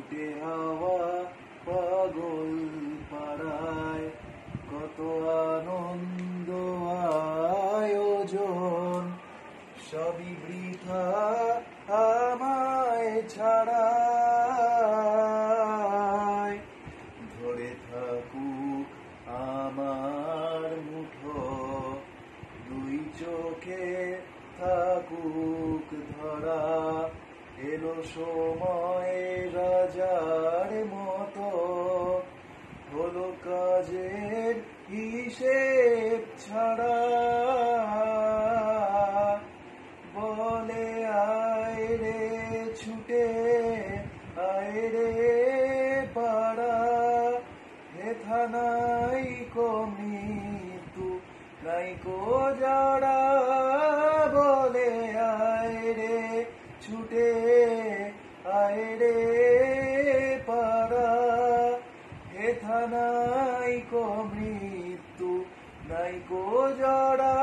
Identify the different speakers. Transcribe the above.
Speaker 1: ছুটে হাওয়া পাগল পাড়ায়, কত আনন্দ আয়োজন, সবই বৃথা আমায় ছাড়ায়। ধরে থাকুক আমার মুঠো, দুই চোখে থাকুক ধরা, এলো সময় রাজার মতো, হলো কাজের হিসেব ছাড়া। বলে আয় রে ছুটে, আয় রে পাড়া, হেথা নাই কো মৃত্যু, নাই কো জড়া। বলে আয় রে ছুটে, আয় রে পাড়া, হেথা নাই কো মৃত্যু, নাই কো জড়া।